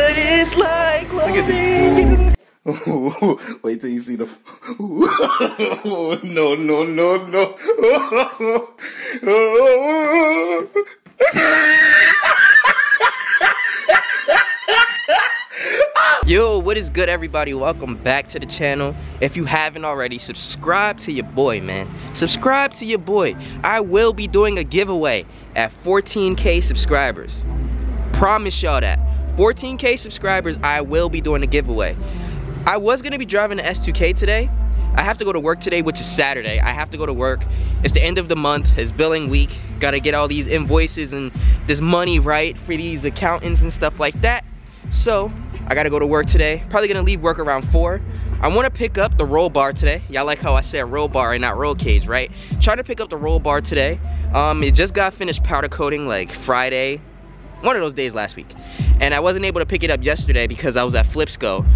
what it's like. Look at this dude. Wait till you see the. No, no, no, no. Yo, what is good, everybody? Welcome back to the channel. If you haven't already, subscribe to your boy, man. Subscribe to your boy. I will be doing a giveaway at 14K subscribers. Promise y'all that. 14K subscribers, I will be doing a giveaway. I was gonna be driving the S2K today. I have to go to work today, which is Saturday. I have to go to work. It's the end of the month, it's billing week. Gotta get all these invoices and this money right for these accountants and stuff like that. So, I gotta go to work today. Probably gonna leave work around 4. I wanna pick up the roll bar today. Y'all like how I said roll bar and not roll cage, right? Trying to pick up the roll bar today. It just got finished powder coating like Friday. One of those days last week. And I wasn't able to pick it up yesterday because I was at Flipsco.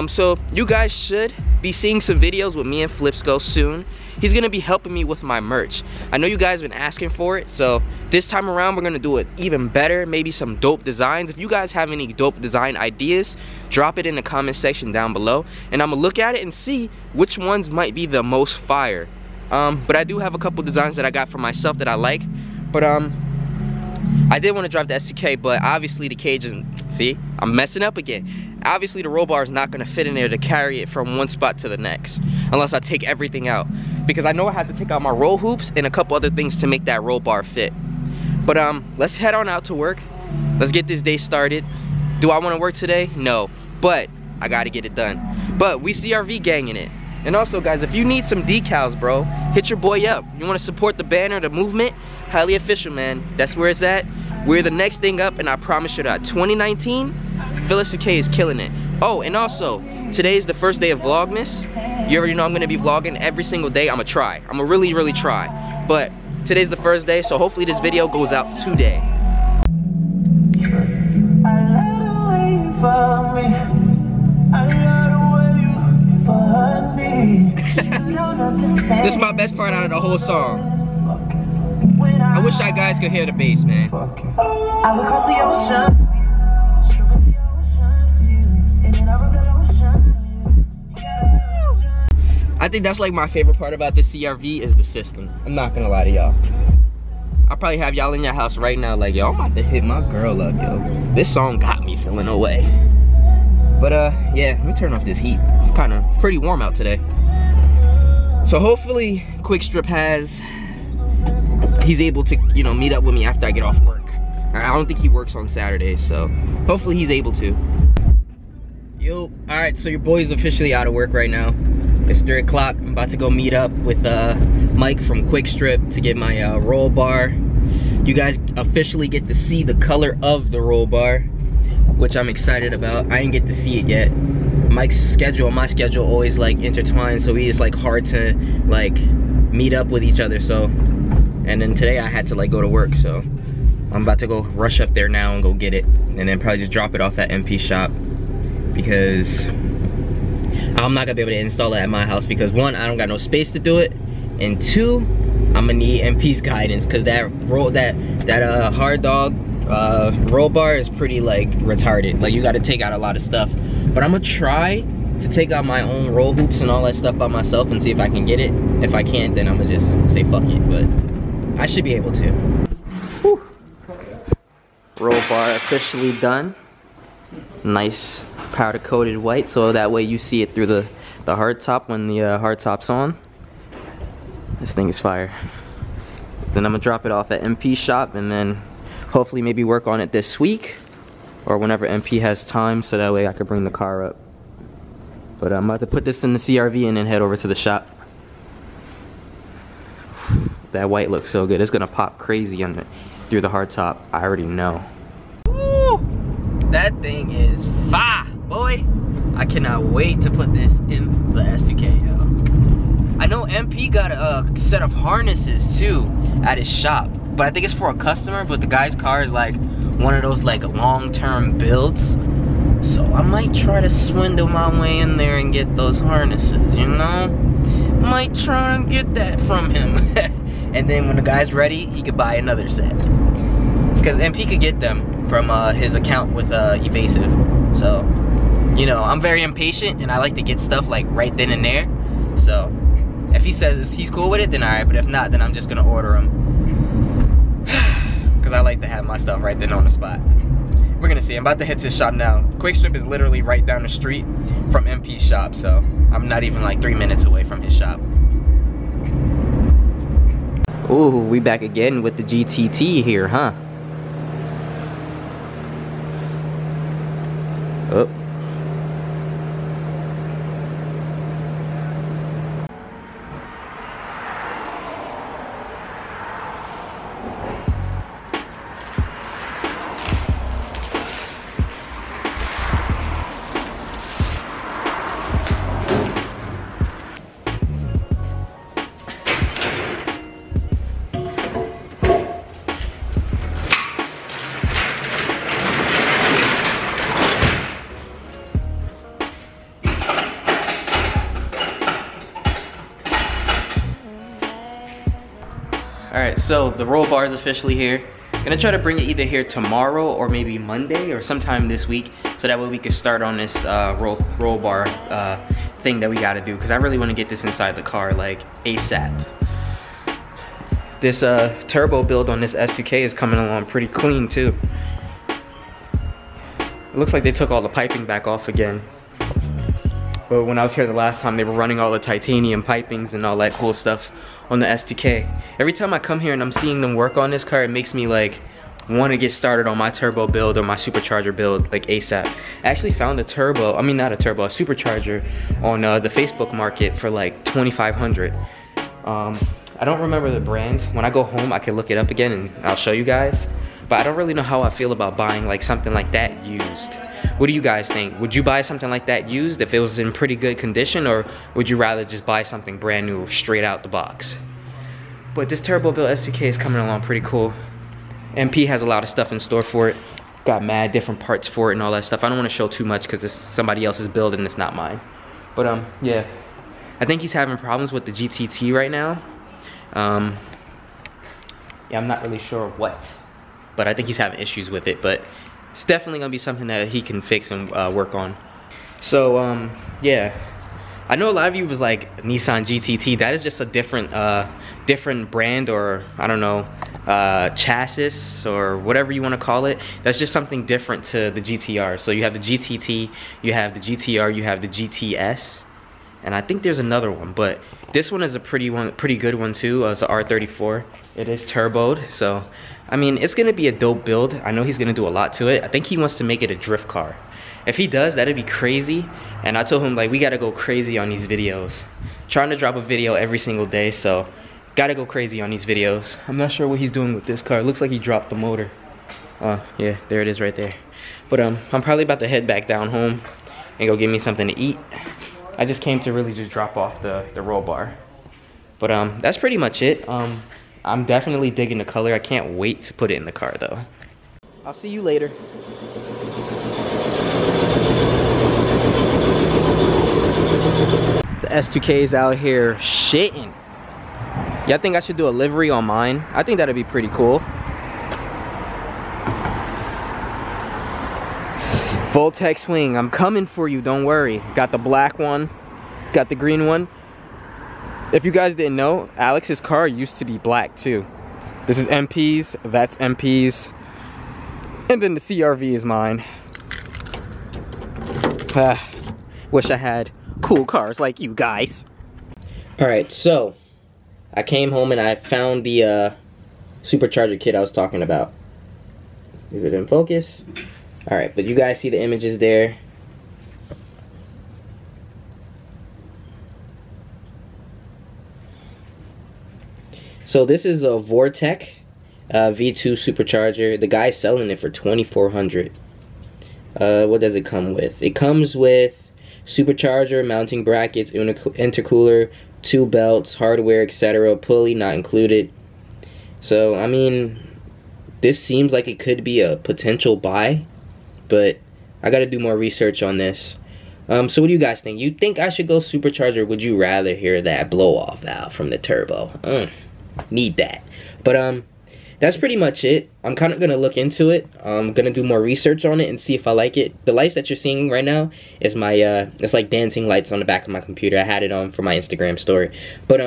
So you guys should be seeing some videos with me and Flipsco soon. He's gonna be helping me with my merch. I know you guys have been asking for it, so this time around we're gonna do it even better. Maybe some dope designs. If you guys have any dope design ideas, drop it in the comment section down below, and I'm gonna look at it and see which ones might be the most fire. But I do have a couple designs that I got for myself that I like. But I did want to drive the S2K, but obviously the cage isn't. See, I'm messing up again. Obviously the roll bar is not gonna fit in there to carry it from one spot to the next, unless I take everything out. Because I know I have to take out my roll hoops and a couple other things to make that roll bar fit. But let's head on out to work. Let's get this day started. Do I wanna work today? No, but I gotta get it done. But we CRV ganging it. And also guys, if you need some decals, bro, hit your boy up. You wanna support the banner, the movement? Highly official, man. That's where it's at. We're the next thing up, and I promise you that 2019, S2K is killing it. Oh, and also, today is the first day of Vlogmas. You already know I'm gonna be vlogging every single day. I'ma try. I'ma really try. But today's the first day, so hopefully this video goes out today. This is my best part out of the whole song. I wish you guys could hear the bass, man. I would cross the ocean. I think that's like my favorite part about the CRV is the system. I'm not gonna lie to y'all. I'll probably have y'all in your house right now like, yo, I'm about to hit my girl up, yo. This song got me feeling away. But yeah, let me turn off this heat. It's kind of pretty warm out today. So hopefully Quickstrip he's able to, you know, meet up with me after I get off work. I don't think he works on Saturdays, so hopefully he's able to. Yo, alright, so your boy's officially out of work right now. It's 3 o'clock. I'm about to go meet up with Mike from Quickstrip to get my roll bar. You guys officially get to see the color of the roll bar, which I'm excited about. I didn't get to see it yet. Mike's schedule and my schedule always like intertwined, so it's like hard to like meet up with each other. So, and then today I had to like go to work, so I'm about to go rush up there now and go get it, and then probably just drop it off at MP shop, because I'm not gonna be able to install it at my house because 1, I don't got no space to do it, and 2, I'm gonna need MP's guidance because that hard dog roll bar is pretty like retarded. Like you got to take out a lot of stuff. But I'm gonna try to take out my own roll hoops and all that stuff by myself and see if I can get it. If I can't, then I'm gonna just say fuck it. But I should be able to. Whew. Roll bar officially done. Nice powder coated white, so that way you see it through the hard top when the hard top's on. This thing is fire. Then I'm gonna drop it off at MP shop and then hopefully maybe work on it this week or whenever MP has time, so that way I can bring the car up. But I'm about to put this in the CRV and then head over to the shop. That white looks so good. It's gonna pop crazy on through the hard top. I already know. Woo! That thing is fire, boy. I cannot wait to put this in the S2K, yo. I know MP got a set of harnesses too at his shop, but I think it's for a customer, but the guy's car is like one of those like long-term builds. So I might try to swindle my way in there and get those harnesses, you know? Might try and get that from him. And then when the guy's ready, he could buy another set. Because MP could get them from his account with Evasive. So, you know, I'm very impatient and I like to get stuff like right then and there. So, if he says he's cool with it, then alright. But if not, then I'm just gonna order him. Because I like to have my stuff right then on the spot. We're gonna see. I'm about to head to the shop now. Quick Strip is literally right down the street from MP's shop. So, I'm not even like 3 minutes away from his shop. Ooh, we back again with the GTT here, huh? Oh. Alright, so the roll bar is officially here. Gonna try to bring it either here tomorrow or maybe Monday or sometime this week, so that way we can start on this roll bar thing that we gotta do, because I really want to get this inside the car like ASAP. This turbo build on this S2K is coming along pretty clean too. It looks like they took all the piping back off again. But when I was here the last time, they were running all the titanium pipings and all that cool stuff on the S2K. Every time I come here and I'm seeing them work on this car, it makes me like want to get started on my turbo build or my supercharger build like ASAP. I actually found a supercharger on the Facebook market for like $2,500. I don't remember the brand. When I go home, I can look it up again and I'll show you guys. But I don't really know how I feel about buying like something like that used. What do you guys think? Would you buy something like that used if it was in pretty good condition, or would you rather just buy something brand new straight out the box? But this turbo build S2K is coming along pretty cool. MP has a lot of stuff in store for it. Got mad different parts for it and all that stuff. I don't want to show too much because it's somebody else's build and it's not mine. But yeah, I think he's having problems with the GTT right now. Yeah, I'm not really sure what, but I think he's having issues with it. But it's definitely gonna be something that he can fix and work on. So yeah, I know a lot of you was like Nissan GTT. That is just a different different brand, or I don't know, chassis or whatever you want to call it. That's just something different to the GTR. So you have the GTT, you have the GTR, you have the GTS, and I think there's another one, but this one is a pretty good one too. It's an R34. It is turboed, so I mean, it's gonna be a dope build. I know he's gonna do a lot to it. I think he wants to make it a drift car. If he does, that'd be crazy. And I told him like, we gotta go crazy on these videos. Trying to drop a video every single day, so gotta go crazy on these videos. I'm not sure what he's doing with this car. It looks like he dropped the motor. Yeah, there it is right there. But I'm probably about to head back down home and go get me something to eat. I just came to really just drop off the roll bar. But that's pretty much it. I'm definitely digging the color. I can't wait to put it in the car though. I'll see you later. The S2K is out here shitting. Y'all think I should do a livery on mine? I think that'd be pretty cool. Voltec swing, I'm coming for you, don't worry. Got the black one, got the green one. If you guys didn't know, Alex's car used to be black too. This is MP's, that's MP's, and then the CRV is mine. Wish I had cool cars like you guys. Alright, so I came home and I found the supercharger kit I was talking about. Is it in focus? Alright, but you guys see the images there. So this is a Vortec V2 supercharger. The guy's selling it for $2,400. What does it come with? It comes with supercharger, mounting brackets, intercooler, 2 belts, hardware, etc. Pulley not included. So I mean, this seems like it could be a potential buy, but I gotta do more research on this. So what do you guys think? You think I should go supercharger? Would you rather hear that blow off valve from the turbo? Need that. But that's pretty much it. I'm kind of gonna look into it. I'm gonna do more research on it and see if I like it. The lights that you're seeing right now is my it's like dancing lights on the back of my computer. I had it on for my Instagram story. But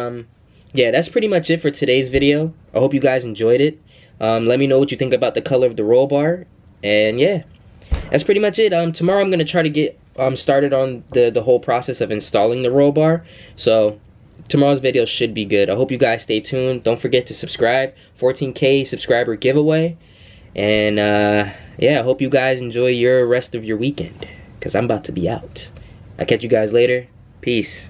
yeah, that's pretty much it for today's video. I hope you guys enjoyed it. Let me know what you think about the color of the roll bar. And yeah, that's pretty much it. Tomorrow I'm gonna try to get started on the whole process of installing the roll bar. So tomorrow's video should be good. I hope you guys stay tuned. Don't forget to subscribe. 14K subscriber giveaway. And yeah, I hope you guys enjoy your rest of your weekend, because I'm about to be out. I'll catch you guys later. Peace.